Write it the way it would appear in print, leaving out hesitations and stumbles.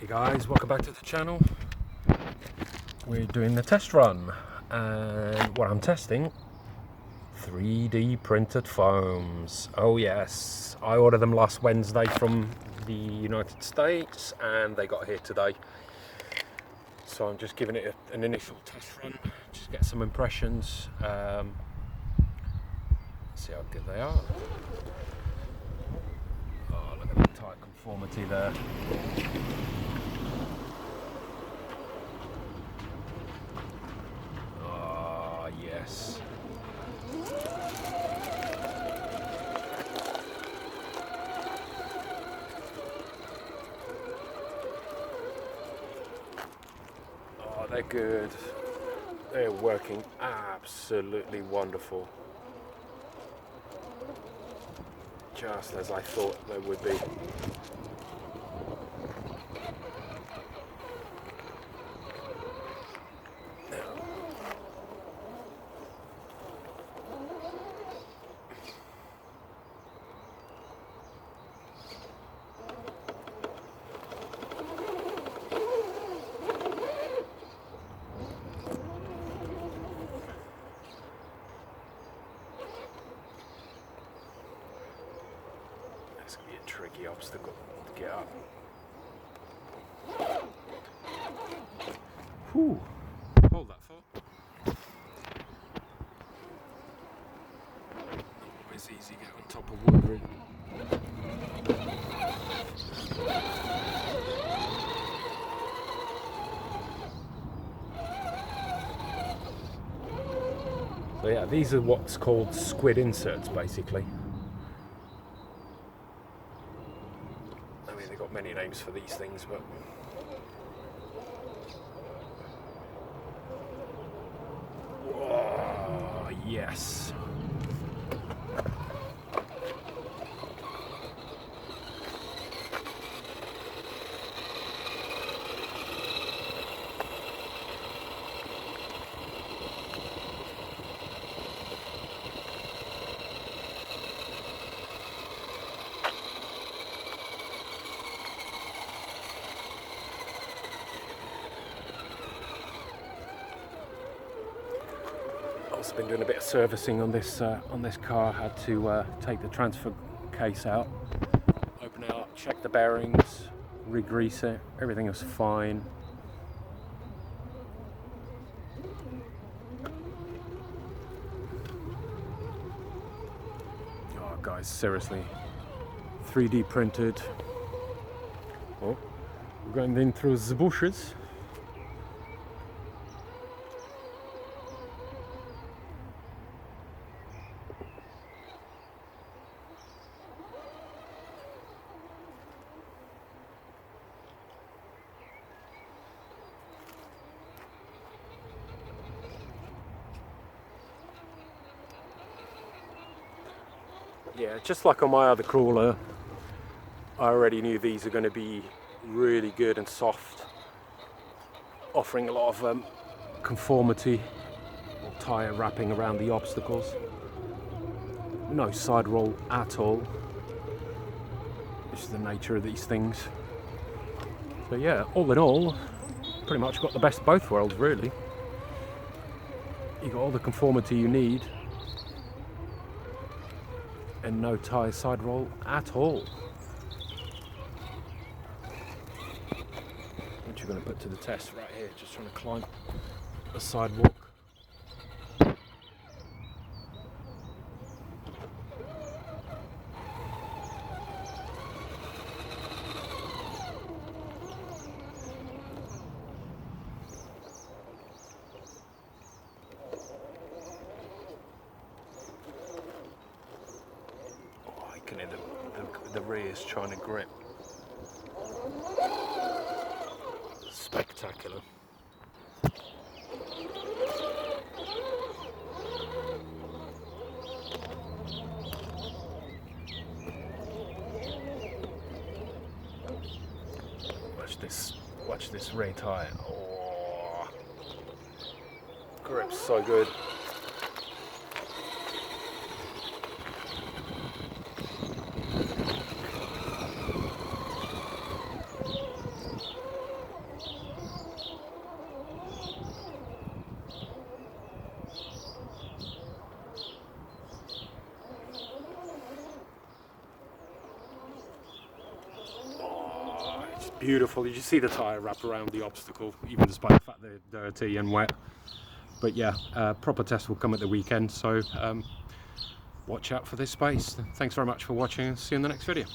Hey guys, welcome back to the channel. We're doing the test run, and what I'm testing, 3D printed foams. Oh yes, I ordered them last Wednesday from the United States and they got here today. So I'm just giving it an initial test run, just get some impressions, see how good they are. Oh, look at that tight conformity there. Oh yes. Oh, they're good. They're working absolutely wonderful. Just as I thought they would be. It's going to be a tricky obstacle to get up. Whew. Hold that thought. Always easy to get on top of wood, really. So yeah, these are what's called squid inserts, basically. I mean, they've got many names for these things, but oh, yes. Also been doing a bit of servicing on this car. Had to take the transfer case out, open it up, check the bearings, re-grease it. Everything was fine. Oh guys, seriously, 3D printed. Oh, we're going in through the bushes. Yeah, just like on my other crawler, I already knew these are going to be really good and soft, offering a lot of conformity or tyre wrapping around the obstacles. No side roll at all, which is the nature of these things. But yeah, all in all, pretty much got the best of both worlds, really. You got all the conformity you need, and no tyre side roll at all. Which you're going to put to the test right here, just trying to climb a sidewalk. Oh, I can hear the rears trying to grip. Spectacular. Watch this rear tyre. Oh, grip's so good. beautiful. You just see the tyre wrap around the obstacle, even despite the fact they're dirty and wet. But yeah, proper test will come at the weekend, so watch out for this space. Thanks very much for watching, and see you in the next video.